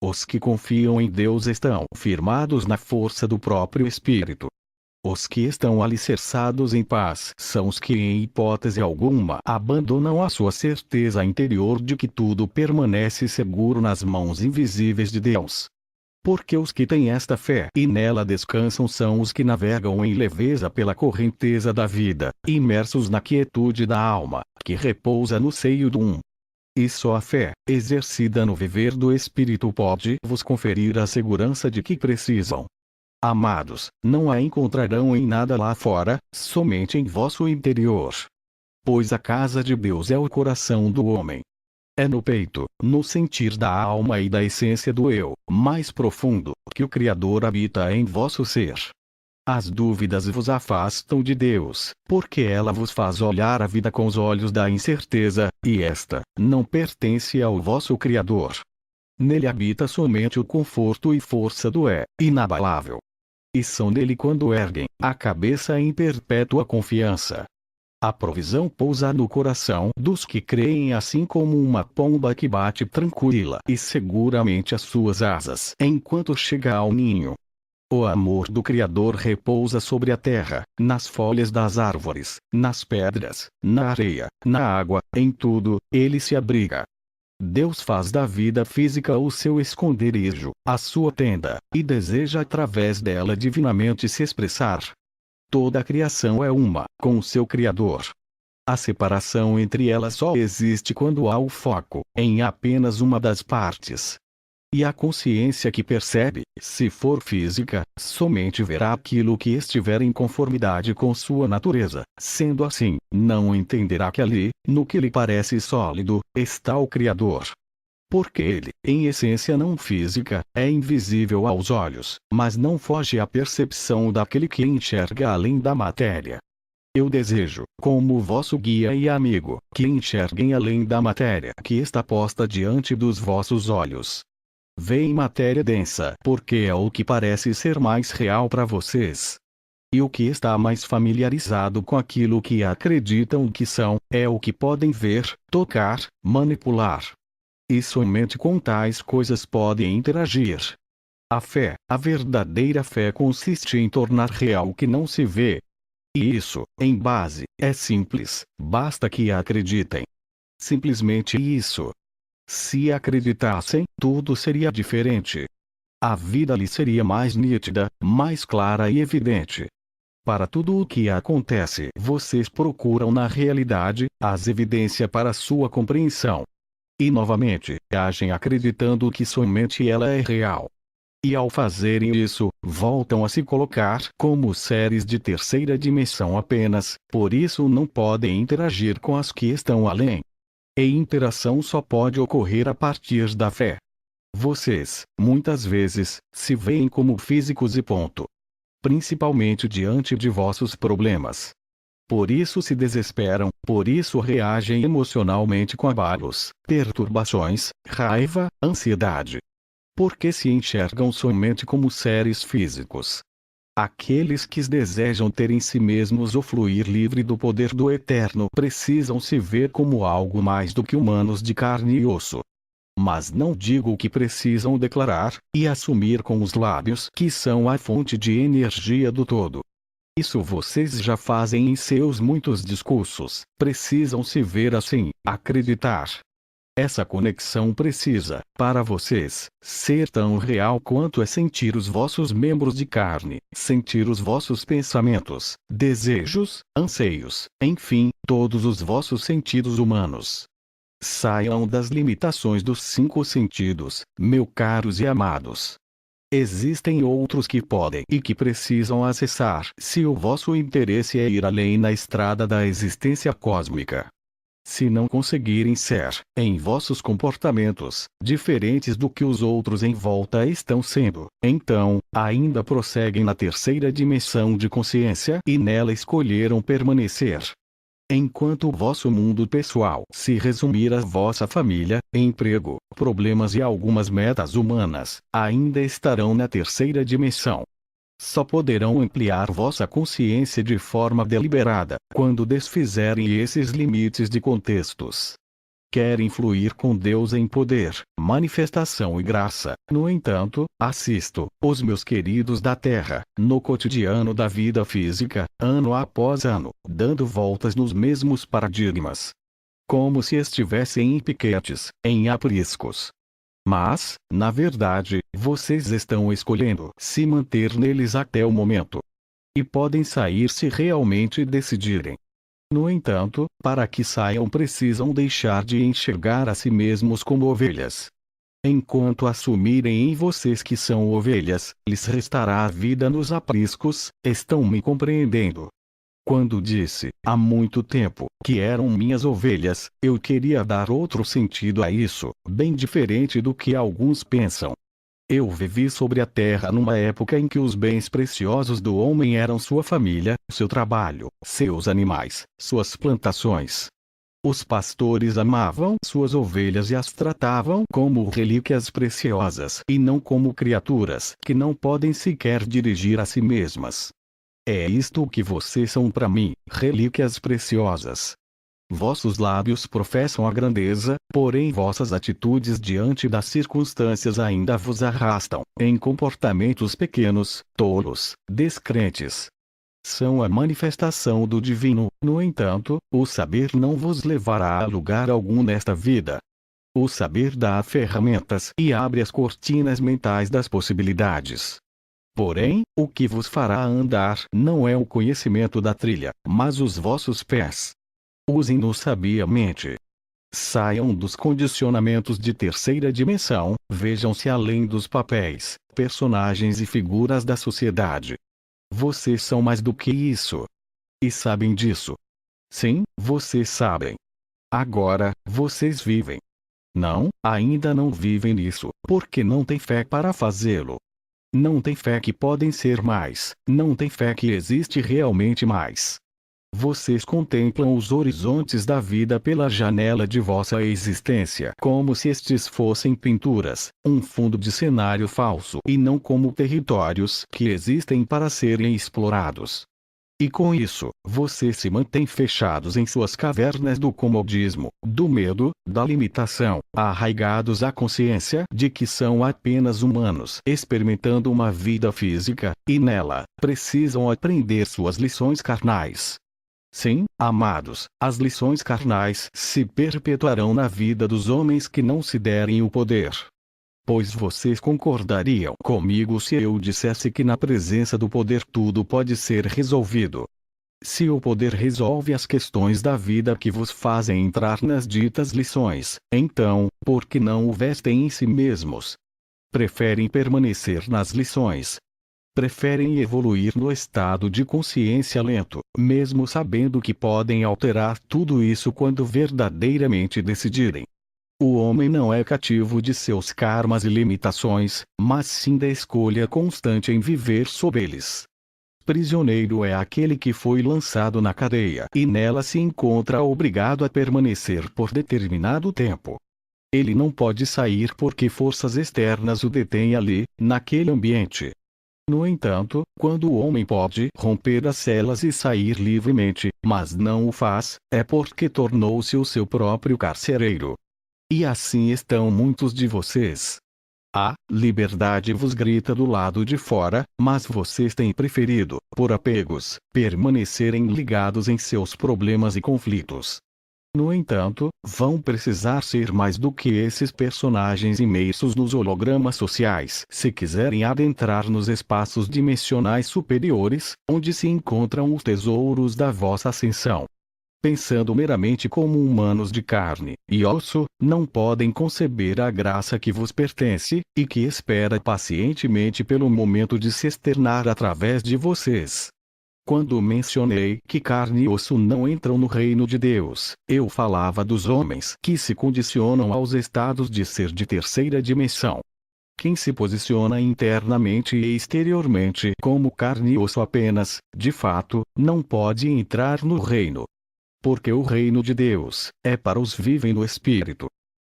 Os que confiam em Deus estão firmados na força do próprio Espírito. Os que estão alicerçados em paz são os que em hipótese alguma abandonam a sua certeza interior de que tudo permanece seguro nas mãos invisíveis de Deus. Porque os que têm esta fé e nela descansam são os que navegam em leveza pela correnteza da vida, imersos na quietude da alma, que repousa no seio do Um. E só a fé, exercida no viver do Espírito pode vos conferir a segurança de que precisam. Amados, não a encontrarão em nada lá fora, somente em vosso interior. Pois a casa de Deus é o coração do homem. É no peito, no sentir da alma e da essência do eu, mais profundo, que o Criador habita em vosso ser. As dúvidas vos afastam de Deus, porque ela vos faz olhar a vida com os olhos da incerteza, e esta não pertence ao vosso Criador. Nele habita somente o conforto e força do inabalável. E são nele quando erguem a cabeça em perpétua confiança. A provisão pousa no coração dos que creem, assim como uma pomba que bate tranquila e seguramente as suas asas enquanto chega ao ninho. O amor do Criador repousa sobre a terra, nas folhas das árvores, nas pedras, na areia, na água, em tudo, ele se abriga. Deus faz da vida física o seu esconderijo, a sua tenda, e deseja através dela divinamente se expressar. Toda a criação é uma, com o seu Criador. A separação entre elas só existe quando há o foco em apenas uma das partes. E a consciência que percebe, se for física, somente verá aquilo que estiver em conformidade com sua natureza. Sendo assim, não entenderá que ali, no que lhe parece sólido, está o Criador. Porque ele, em essência não física, é invisível aos olhos, mas não foge à percepção daquele que enxerga além da matéria. Eu desejo, como vosso guia e amigo, que enxerguem além da matéria que está posta diante dos vossos olhos. Veem matéria densa porque é o que parece ser mais real para vocês. E o que está mais familiarizado com aquilo que acreditam que são, é o que podem ver, tocar, manipular. E somente com tais coisas podem interagir. A fé, a verdadeira fé consiste em tornar real o que não se vê. E isso, em base, é simples, basta que acreditem. Simplesmente isso. Se acreditassem, tudo seria diferente. A vida lhe seria mais nítida, mais clara e evidente. Para tudo o que acontece, vocês procuram na realidade as evidências para sua compreensão. E novamente, agem acreditando que somente ela é real. E ao fazerem isso, voltam a se colocar como seres de terceira dimensão apenas, por isso não podem interagir com as que estão além. E interação só pode ocorrer a partir da fé. Vocês, muitas vezes, se veem como físicos e ponto. Principalmente diante de vossos problemas. Por isso se desesperam, por isso reagem emocionalmente com abalos, perturbações, raiva, ansiedade. Porque se enxergam somente como seres físicos. Aqueles que desejam ter em si mesmos o fluir livre do poder do Eterno precisam se ver como algo mais do que humanos de carne e osso. Mas não digo que precisam declarar e assumir com os lábios que são a fonte de energia do todo. Isso vocês já fazem em seus muitos discursos, precisam se ver assim, acreditar. Essa conexão precisa, para vocês, ser tão real quanto é sentir os vossos membros de carne, sentir os vossos pensamentos, desejos, anseios, enfim, todos os vossos sentidos humanos. Saiam das limitações dos 5 sentidos, meus caros e amados. Existem outros que podem e que precisam acessar, se o vosso interesse é ir além na estrada da existência cósmica. Se não conseguirem ser, em vossos comportamentos, diferentes do que os outros em volta estão sendo, então, ainda prosseguem na terceira dimensão de consciência e nela escolheram permanecer. Enquanto o vosso mundo pessoal se resumir à vossa família, emprego, problemas e algumas metas humanas, ainda estarão na terceira dimensão. Só poderão ampliar vossa consciência de forma deliberada, quando desfizerem esses limites de contextos. Querem fluir com Deus em poder, manifestação e graça. No entanto, assisto os meus queridos da Terra, no cotidiano da vida física, ano após ano, dando voltas nos mesmos paradigmas. Como se estivessem em piquetes, em apriscos. Mas, na verdade, vocês estão escolhendo se manter neles até o momento. E podem sair se realmente decidirem. No entanto, para que saiam precisam deixar de enxergar a si mesmos como ovelhas. Enquanto assumirem em vocês que são ovelhas, lhes restará a vida nos apriscos. Estão me compreendendo? Quando disse, há muito tempo, que eram minhas ovelhas, eu queria dar outro sentido a isso, bem diferente do que alguns pensam. Eu vivi sobre a terra numa época em que os bens preciosos do homem eram sua família, seu trabalho, seus animais, suas plantações. Os pastores amavam suas ovelhas e as tratavam como relíquias preciosas e não como criaturas que não podem sequer dirigir a si mesmas. É isto que vocês são para mim, relíquias preciosas. Vossos lábios professam a grandeza, porém vossas atitudes diante das circunstâncias ainda vos arrastam, em comportamentos pequenos, tolos, descrentes. São a manifestação do divino. No entanto, o saber não vos levará a lugar algum nesta vida. O saber dá ferramentas e abre as cortinas mentais das possibilidades. Porém, o que vos fará andar não é o conhecimento da trilha, mas os vossos pés. Usem-no sabiamente. Saiam dos condicionamentos de terceira dimensão, vejam-se além dos papéis, personagens e figuras da sociedade. Vocês são mais do que isso. E sabem disso. Sim, vocês sabem. Agora, vocês vivem. Não, ainda não vivem nisso, porque não têm fé para fazê-lo. Não têm fé que podem ser mais, não têm fé que existe realmente mais. Vocês contemplam os horizontes da vida pela janela de vossa existência como se estes fossem pinturas, um fundo de cenário falso e não como territórios que existem para serem explorados. E com isso, vocês se mantêm fechados em suas cavernas do comodismo, do medo, da limitação, arraigados à consciência de que são apenas humanos experimentando uma vida física, e nela, precisam aprender suas lições carnais. Sim, amados, as lições carnais se perpetuarão na vida dos homens que não se derem o poder. Pois vocês concordariam comigo se eu dissesse que na presença do poder tudo pode ser resolvido. Se o poder resolve as questões da vida que vos fazem entrar nas ditas lições, então, por que não o vestem em si mesmos? Preferem permanecer nas lições. Preferem evoluir no estado de consciência lento, mesmo sabendo que podem alterar tudo isso quando verdadeiramente decidirem. O homem não é cativo de seus karmas e limitações, mas sim da escolha constante em viver sob eles. Prisioneiro é aquele que foi lançado na cadeia e nela se encontra obrigado a permanecer por determinado tempo. Ele não pode sair porque forças externas o detêm ali, naquele ambiente. No entanto, quando o homem pode romper as celas e sair livremente, mas não o faz, é porque tornou-se o seu próprio carcereiro. E assim estão muitos de vocês. A liberdade vos grita do lado de fora, mas vocês têm preferido, por apegos, permanecerem ligados em seus problemas e conflitos. No entanto, vão precisar ser mais do que esses personagens imersos nos hologramas sociais se quiserem adentrar nos espaços dimensionais superiores, onde se encontram os tesouros da vossa ascensão. Pensando meramente como humanos de carne e osso, não podem conceber a graça que vos pertence, e que espera pacientemente pelo momento de se externar através de vocês. Quando mencionei que carne e osso não entram no reino de Deus, eu falava dos homens que se condicionam aos estados de ser de terceira dimensão. Quem se posiciona internamente e exteriormente como carne e osso apenas, de fato, não pode entrar no reino. Porque o reino de Deus é para os que vivem no Espírito.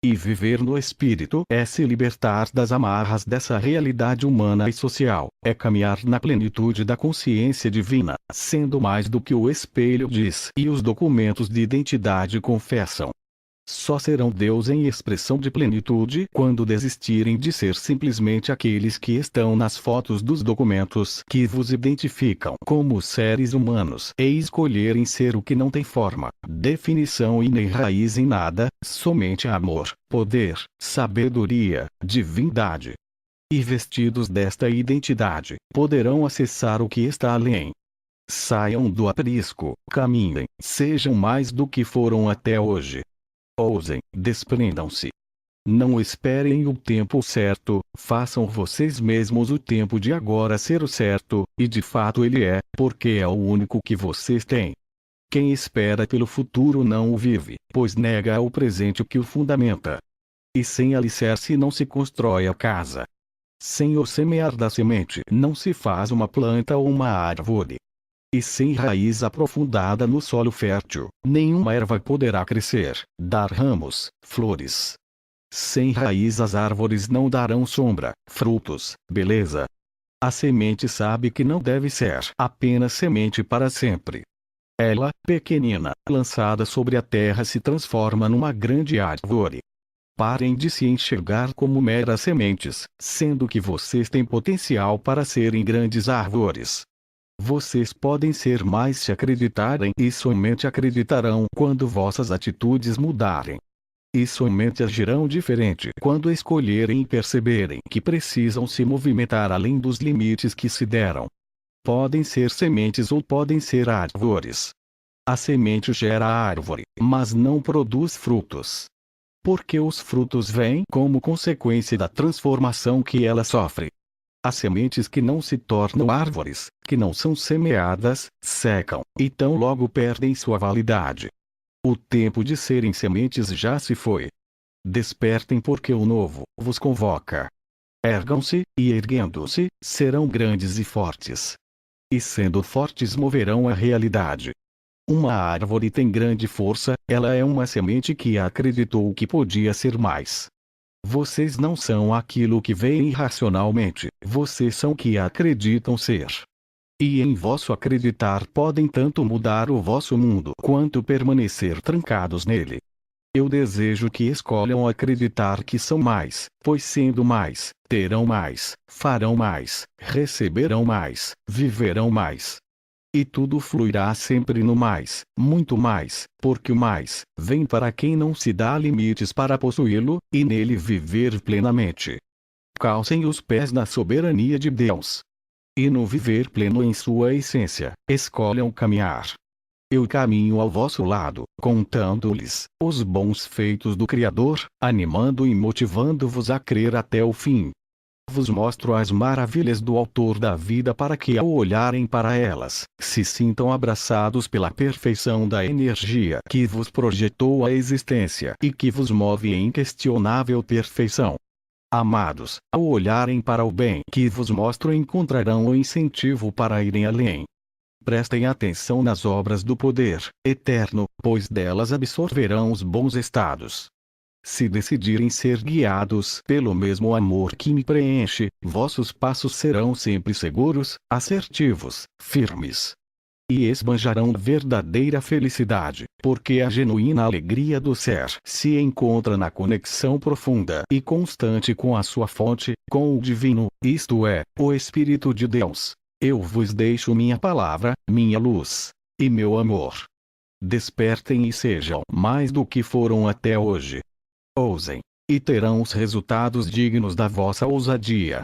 E viver no Espírito é se libertar das amarras dessa realidade humana e social, é caminhar na plenitude da consciência divina, sendo mais do que o espelho diz e os documentos de identidade confessam. Só serão Deus em expressão de plenitude quando desistirem de ser simplesmente aqueles que estão nas fotos dos documentos que vos identificam como seres humanos e escolherem ser o que não tem forma, definição e nem raiz em nada, somente amor, poder, sabedoria, divindade. E vestidos desta identidade, poderão acessar o que está além. Saiam do aprisco, caminhem, sejam mais do que foram até hoje. Ousem, desprendam-se. Não esperem o tempo certo, façam vocês mesmos o tempo de agora ser o certo, e de fato ele é, porque é o único que vocês têm. Quem espera pelo futuro não o vive, pois nega o presente que o fundamenta. E sem alicerce não se constrói a casa. Sem o semear da semente não se faz uma planta ou uma árvore. E sem raiz aprofundada no solo fértil, nenhuma erva poderá crescer, dar ramos, flores. Sem raiz as árvores não darão sombra, frutos, beleza. A semente sabe que não deve ser apenas semente para sempre. Ela, pequenina, lançada sobre a terra se transforma numa grande árvore. Parem de se enxergar como meras sementes, sendo que vocês têm potencial para serem grandes árvores. Vocês podem ser mais se acreditarem e somente acreditarão quando vossas atitudes mudarem. E somente agirão diferente quando escolherem e perceberem que precisam se movimentar além dos limites que se deram. Podem ser sementes ou podem ser árvores. A semente gera a árvore, mas não produz frutos. Porque os frutos vêm como consequência da transformação que ela sofre. As sementes que não se tornam árvores, que não são semeadas, secam, e tão logo perdem sua validade. O tempo de serem sementes já se foi. Despertem porque o novo vos convoca. Ergam-se, e erguendo-se, serão grandes e fortes. E sendo fortes moverão a realidade. Uma árvore tem grande força, ela é uma semente que acreditou que podia ser mais. Vocês não são aquilo que veem irracionalmente, vocês são o que acreditam ser. E em vosso acreditar podem tanto mudar o vosso mundo quanto permanecer trancados nele. Eu desejo que escolham acreditar que são mais, pois sendo mais, terão mais, farão mais, receberão mais, viverão mais. E tudo fluirá sempre no mais, muito mais, porque o mais vem para quem não se dá limites para possuí-lo, e nele viver plenamente. Calcem os pés na soberania de Deus. E no viver pleno em sua essência, escolham caminhar. Eu caminho ao vosso lado, contando-lhes os bons feitos do Criador, animando e motivando-vos a crer até o fim. Vos mostro as maravilhas do Autor da vida para que ao olharem para elas, se sintam abraçados pela perfeição da energia que vos projetou a existência e que vos move em inquestionável perfeição. Amados, ao olharem para o bem que vos mostro encontrarão o incentivo para irem além. Prestem atenção nas obras do poder eterno, pois delas absorverão os bons estados. Se decidirem ser guiados pelo mesmo amor que me preenche, vossos passos serão sempre seguros, assertivos, firmes. E esbanjarão verdadeira felicidade, porque a genuína alegria do ser se encontra na conexão profunda e constante com a sua fonte, com o divino, isto é, o Espírito de Deus. Eu vos deixo minha palavra, minha luz, e meu amor. Despertem e sejam mais do que foram até hoje. Ousem, e terão os resultados dignos da vossa ousadia.